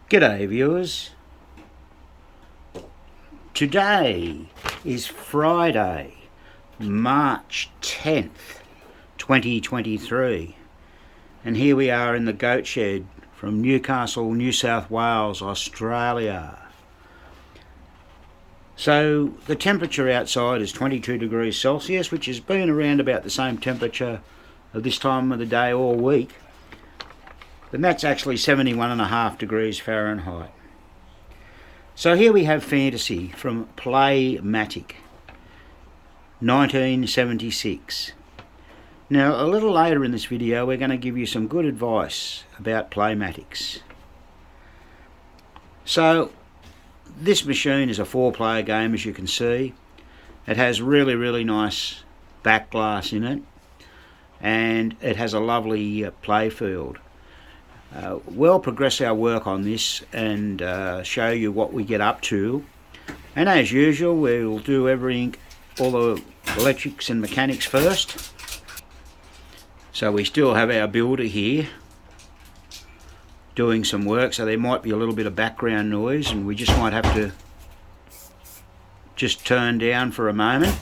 G'day viewers. Today is Friday, March 10th, 2023, and here we are in the goat shed from Newcastle, New South Wales, Australia. So the temperature outside is 22 degrees Celsius, which has been around about the same temperature at this time of the day all week. And that's actually 71.5 degrees Fahrenheit. So here we have Fantasy from Playmatic, 1976. Now, a little later in this video, we're going to give you some good advice about Playmatics. So, this machine is a 4-player game, as you can see. It has really nice back glass in it, and it has a lovely play field. We'll progress our work on this and show you what we get up to, and as usual we'll do everything, all the electrics and mechanics first. So we still have our builder here doing some work, so there might be a little bit of background noise and we just might have to just turn down for a moment.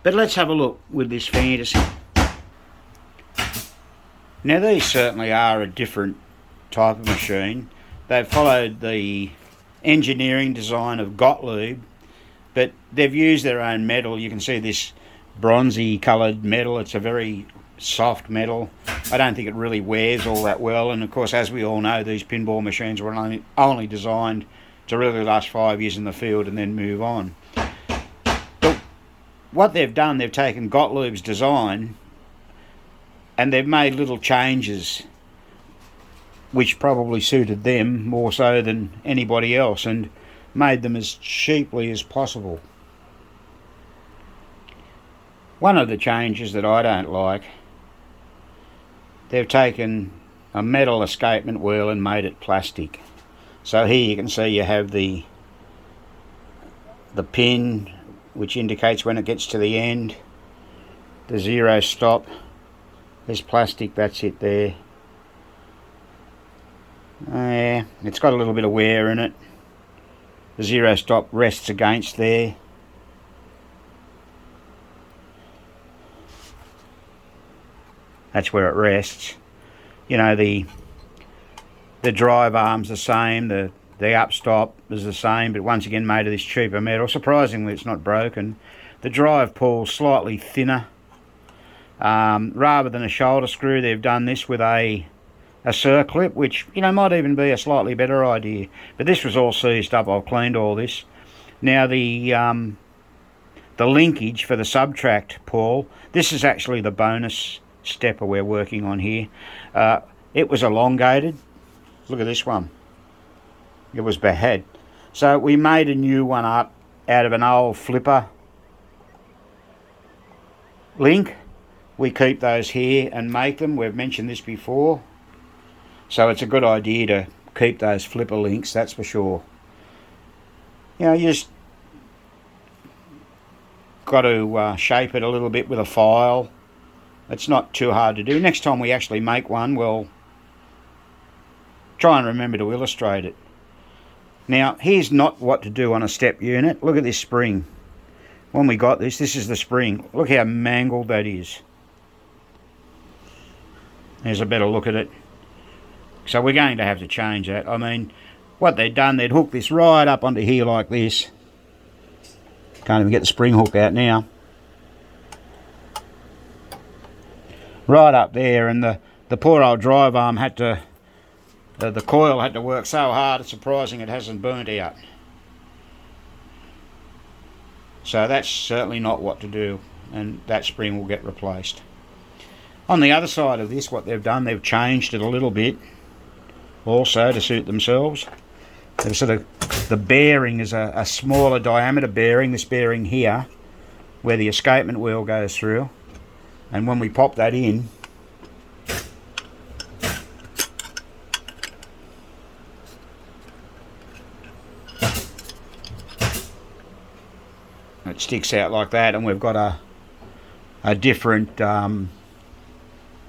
But let's have a look with this Fantasy. Now these certainly are a different type of machine. They've followed the engineering design of Gottlieb, but they've used their own metal. You can see this bronzy coloured metal. It's a very soft metal. I don't think it really wears all that well, and of course, as we all know, these pinball machines were only designed to really last 5 years in the field and then move on. But what they've done, they've taken Gottlieb's design and they've made little changes which probably suited them more so than anybody else, and made them as cheaply as possible. One of the changes that I don't like, they've taken a metal escapement wheel and made it plastic. So here you can see you have the pin which indicates when it gets to the end, the zero stop. There's plastic, that's it there. Yeah, it's got a little bit of wear in it. The zero stop rests against there. That's where it rests. You know, the drive arm's the same, the upstop is the same, but once again made of this cheaper metal. Surprisingly, it's not broken. The drive pull's slightly thinner. Rather than a shoulder screw, they've done this with a circlip, which, you know, might even be a slightly better idea. But this was all seized up. I've cleaned all this. Now the linkage for the subtract pull, this is actually the bonus stepper we're working on here. It was elongated. Look at this one. It was bad. So we made a new one up out of an old flipper link. We keep those here and make them. We've mentioned this before. So it's a good idea to keep those flipper links, that's for sure. You know, you just got to shape it a little bit with a file. It's not too hard to do. Next time we actually make one, we'll try and remember to illustrate it. Now, here's not what to do on a step unit. Look at this spring. When we got this is the spring. Look how mangled that is. There's a better look at it. So we're going to have to change that. I mean, what they'd done, they'd hooked this right up onto here like this. Can't even get the spring hook out now. Right up there, and the poor old drive arm had to, the coil had to work so hard, it's surprising it hasn't burnt out. So that's certainly not what to do, and that spring will get replaced. On the other side of this, what they've done, they've changed it a little bit also to suit themselves. They've sort of, the bearing is a smaller diameter bearing, this bearing here, where the escapement wheel goes through, and when we pop that in, it sticks out like that, and we've got a different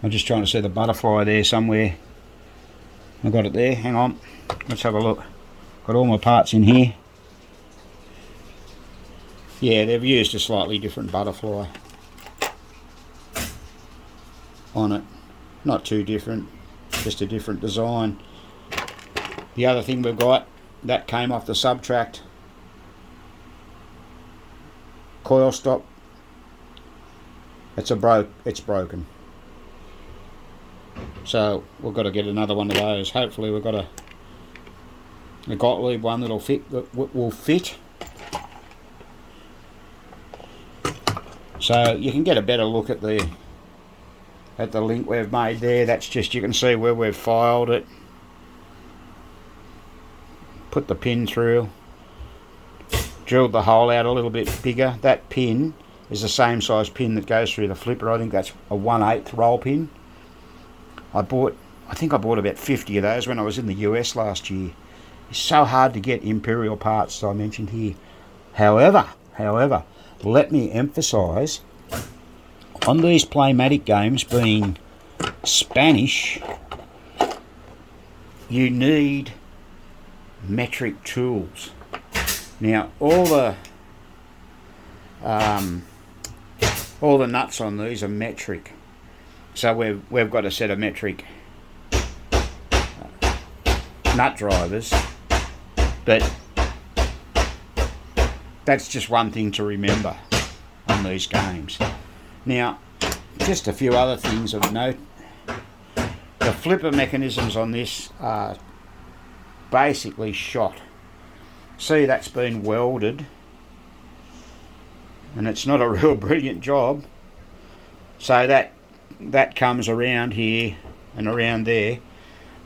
I'm just trying to see the butterfly there somewhere. I've got it there, hang on, let's have a look. Got all my parts in here. Yeah, they've used a slightly different butterfly on it. Not too different, just a different design. The other thing we've got, that came off the Subtract coil stop. It's broken. So we've got to get another one of those. Hopefully we've got a Gottlieb one that'll fit, that will fit. So you can get a better look at the link we've made there. That's just, you can see where we've filed it. Put the pin through. Drilled the hole out a little bit bigger. That pin is the same size pin that goes through the flipper. I think that's a 1/8 roll pin. I think I bought about 50 of those when I was in the US last year. It's so hard to get Imperial parts, as I mentioned here. However, let me emphasise, on these Playmatic games being Spanish, you need metric tools. Now, all the nuts on these are metric. So we've got a set of metric nut drivers, but that's just one thing to remember on these games. Now, just a few other things of note. The flipper mechanisms on this are basically shot. See, that's been welded, and it's not a real brilliant job. So that comes around here and around there.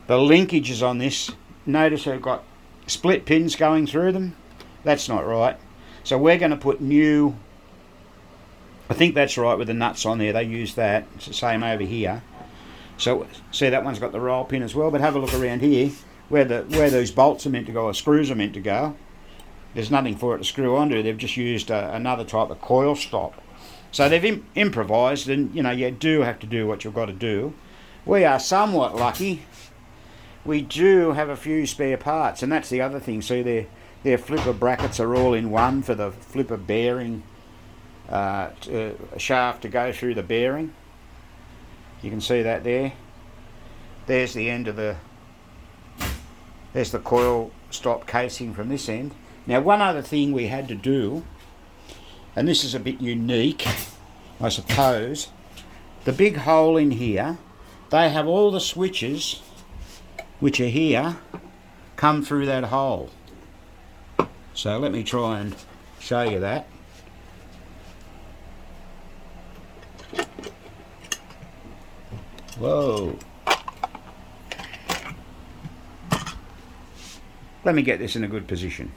The linkages on this, notice they've got split pins going through them. That's not right. So we're going to put new, I think that's right with the nuts on there, they use that. It's the same over here. So see, that one's got the roll pin as well, but have a look around here where those bolts are meant to go, or screws are meant to go. There's nothing for it to screw onto. They've just used another type of coil stop. So they've improvised, and you do have to do what you've got to do. We are somewhat lucky. We do have a few spare parts, and that's the other thing. See, their flipper brackets are all in one for the flipper bearing shaft to go through the bearing. You can see that there. There's the end of there's the coil stop casing from this end. Now, one other thing we had to do, and this is a bit unique, I suppose, the big hole in here, they have all the switches, which are here, come through that hole. So let me try and show you that. Whoa. Let me get this in a good position.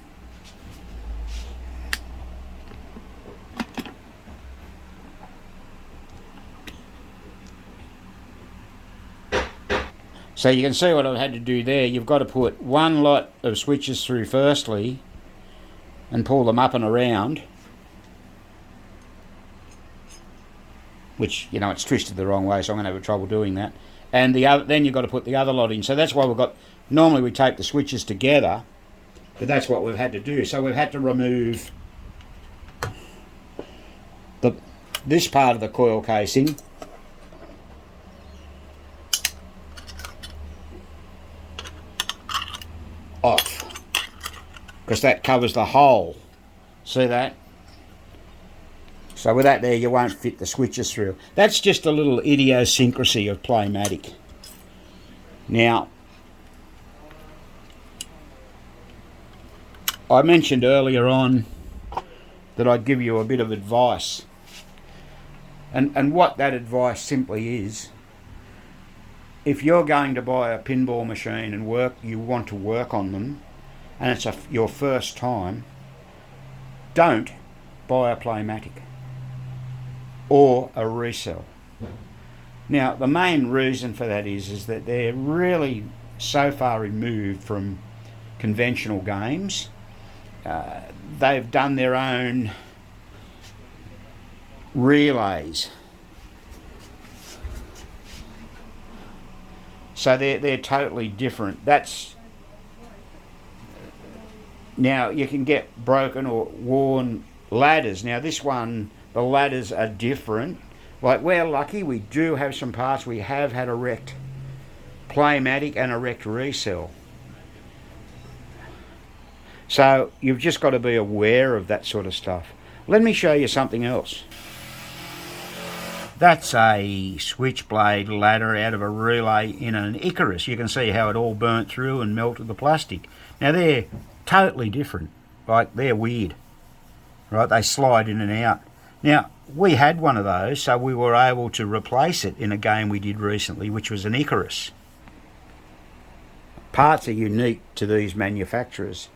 So you can see what I've had to do there. You've got to put one lot of switches through firstly and pull them up and around, which, it's twisted the wrong way, so I'm going to have trouble doing that. And then you've got to put the other lot in. So that's why normally we tape the switches together, but that's what we've had to do. So we've had to remove this part of the coil casing, off, because that covers the hole. See that? So with that there, you won't fit the switches through. That's just a little idiosyncrasy of Playmatic. Now, I mentioned earlier on that I'd give you a bit of advice. And what that advice simply is, if you're going to buy a pinball machine and you want to work on them, and it's your first time, don't buy a Playmatic or a resell. Now, the main reason for that is that they're really so far removed from conventional games. They've done their own relays. So they're totally different. Now you can get broken or worn ladders. Now this one, the ladders are different. Like, we're lucky, we do have some parts. We have had a wrecked Playmatic and a wrecked resell. So you've just got to be aware of that sort of stuff. Let me show you something else. That's a switchblade ladder out of a relay in an Icarus. You can see how it all burnt through and melted the plastic. Now they're totally different. Like, they're weird. Right, they slide in and out. Now, we had one of those, so we were able to replace it in a game we did recently, which was an Icarus. Parts are unique to these manufacturers.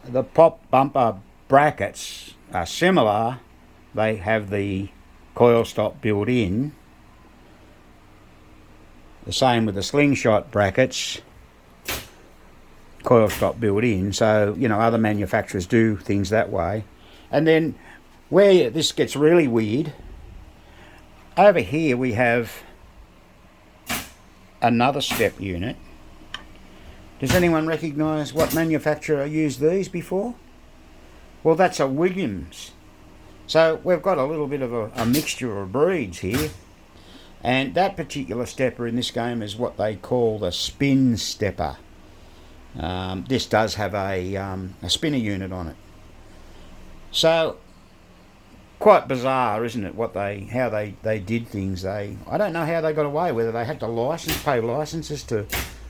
The pop bumper brackets are similar. They have the coil stop built in. The same with the slingshot brackets. Coil stop built in. So, you know, other manufacturers do things that way. And then where this gets really weird, over here we have another step unit. Does anyone recognise what manufacturer used these before? Well, that's a Williams. So we've got a little bit of a mixture of breeds here. And that particular stepper in this game is what they call the spin stepper. This does have a spinner unit on it. So, quite bizarre, isn't it, how they did things. I don't know how they got away, whether they had to pay licenses to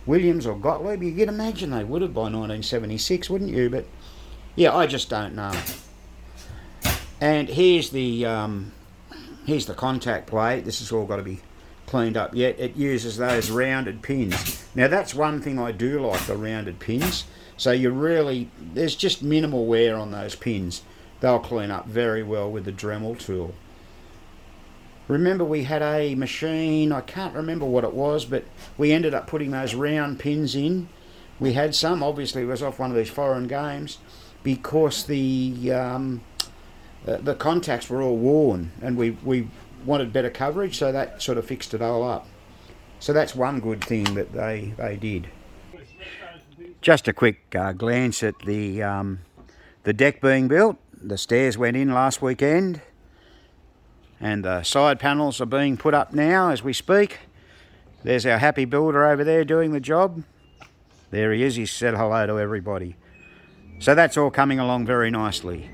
Williams or Gottlieb. You can imagine they would have by 1976, wouldn't you? But yeah, I just don't know. And here's the contact plate. This has all got to be cleaned up yet. It uses those rounded pins. Now that's one thing I do like, the rounded pins. So there's just minimal wear on those pins. They'll clean up very well with the Dremel tool. Remember, we had a machine, I can't remember what it was, but we ended up putting those round pins in. We had some, obviously it was off one of these foreign games, because the contacts were all worn, and we wanted better coverage, so that sort of fixed it all up. So that's one good thing that they did. Just a quick glance at the deck being built. The stairs went in last weekend, and the side panels are being put up now as we speak. There's our happy builder over there doing the job. There he is, he's said hello to everybody. So that's all coming along very nicely.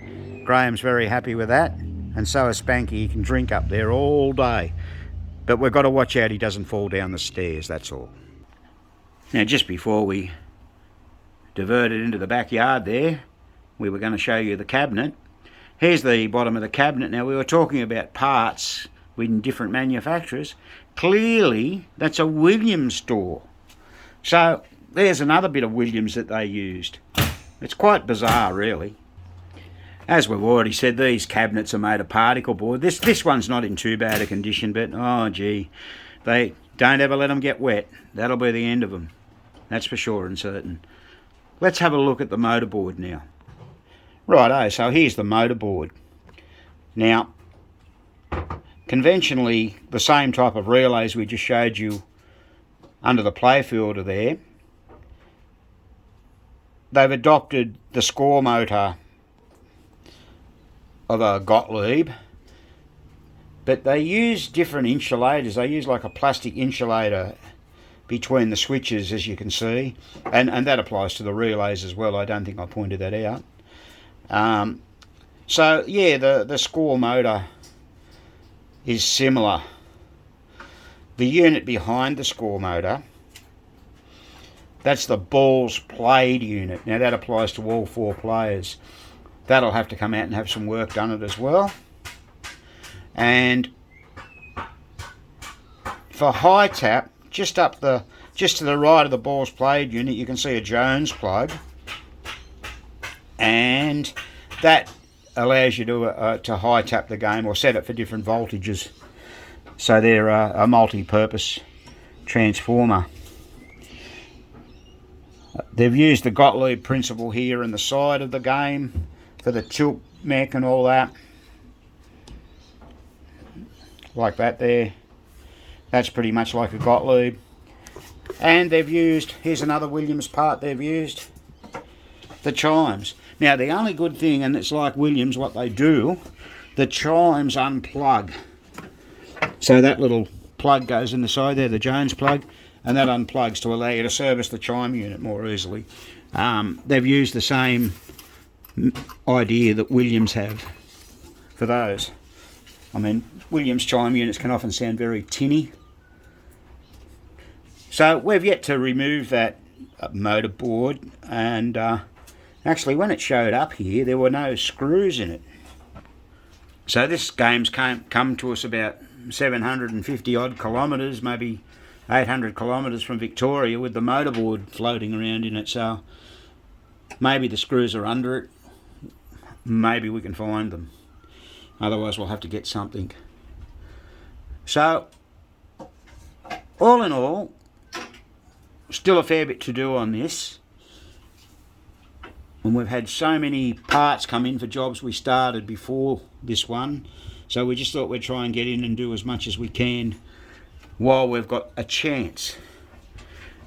Graham's very happy with that, and so is Spanky. He can drink up there all day. But we've got to watch out he doesn't fall down the stairs, that's all. Now, just before we diverted into the backyard there, we were going to show you the cabinet. Here's the bottom of the cabinet. Now, we were talking about parts with different manufacturers. Clearly, that's a Williams store. So, there's another bit of Williams that they used. It's quite bizarre, really. As we've already said, these cabinets are made of particle board. This one's not in too bad a condition, but, oh, gee, they don't ever let them get wet. That'll be the end of them. That's for sure and certain. Let's have a look at the motorboard now. Righto, so here's the motorboard. Now, conventionally, the same type of relays we just showed you under the playfield are there. They've adopted the score motor of a Gottlieb, but they use different insulators. They use like a plastic insulator between the switches, as you can see, and that applies to the relays as well. I don't think I pointed that out. So yeah, the score motor is similar. The unit behind the score motor, that's the balls played unit. Now that applies to all four players. That'll have to come out and have some work done it as well. And for high tap, just to the right of the balls played unit, you can see a Jones plug, and that allows you to high tap the game or set it for different voltages. So they're a multi-purpose transformer. They've used the Gottlieb principle here in the side of the game for the tilt mech and all that. Like that there. That's pretty much like a Gottlieb. And they've used, here's another Williams part they've used, the chimes. Now the only good thing, and it's like Williams what they do, the chimes unplug. So that little plug goes in the side there, the Jones plug, and that unplugs to allow you to service the chime unit more easily. They've used the same idea that Williams have for those. I mean, Williams chime units can often sound very tinny. So we've yet to remove that motor board, and actually when it showed up here there were no screws in it. So this game's come to us about 750 odd kilometres, maybe 800 kilometres from Victoria, with the motorboard floating around in it. So maybe the screws are under it, maybe we can find them, otherwise we'll have to get something. So all in all, still a fair bit to do on this, and we've had so many parts come in for jobs we started before this one, so we just thought we'd try and get in and do as much as we can while we've got a chance.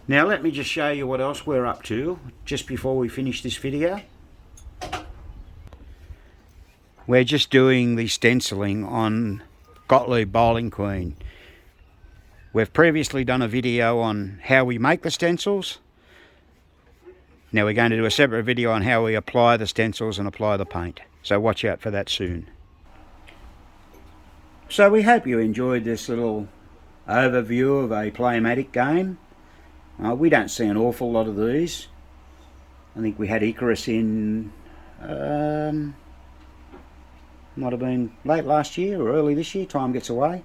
Now let me just show you what else we're up to just before we finish this video. We're just doing the stenciling on Gottlieb Bowling Queen. We've previously done a video on how we make the stencils. Now we're going to do a separate video on how we apply the stencils and apply the paint. So watch out for that soon. So we hope you enjoyed this little overview of a Playmatic game. We don't see an awful lot of these. I think we had Icarus in, might have been late last year or early this year, time gets away.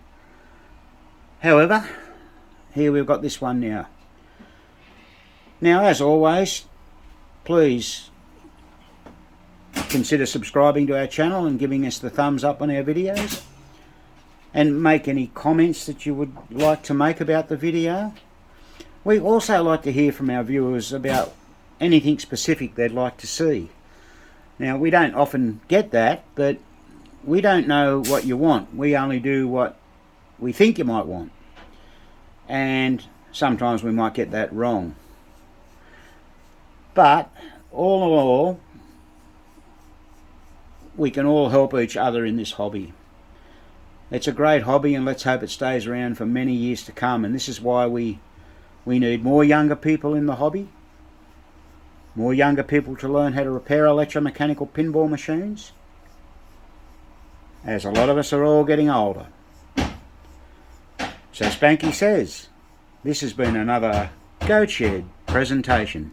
However, here we've got this one now. Now, as always, please consider subscribing to our channel and giving us the thumbs up on our videos, and make any comments that you would like to make about the video. We also like to hear from our viewers about anything specific they'd like to see. Now, we don't often get that, but we don't know what you want. We only do what we think you might want, and sometimes we might get that wrong. But all in all, we can all help each other in this hobby. It's a great hobby, and let's hope it stays around for many years to come. And this is why we need more younger people in the hobby, more younger people to learn how to repair electromechanical pinball machines, as a lot of us are all getting older. So Spanky says, this has been another Goat Shed presentation.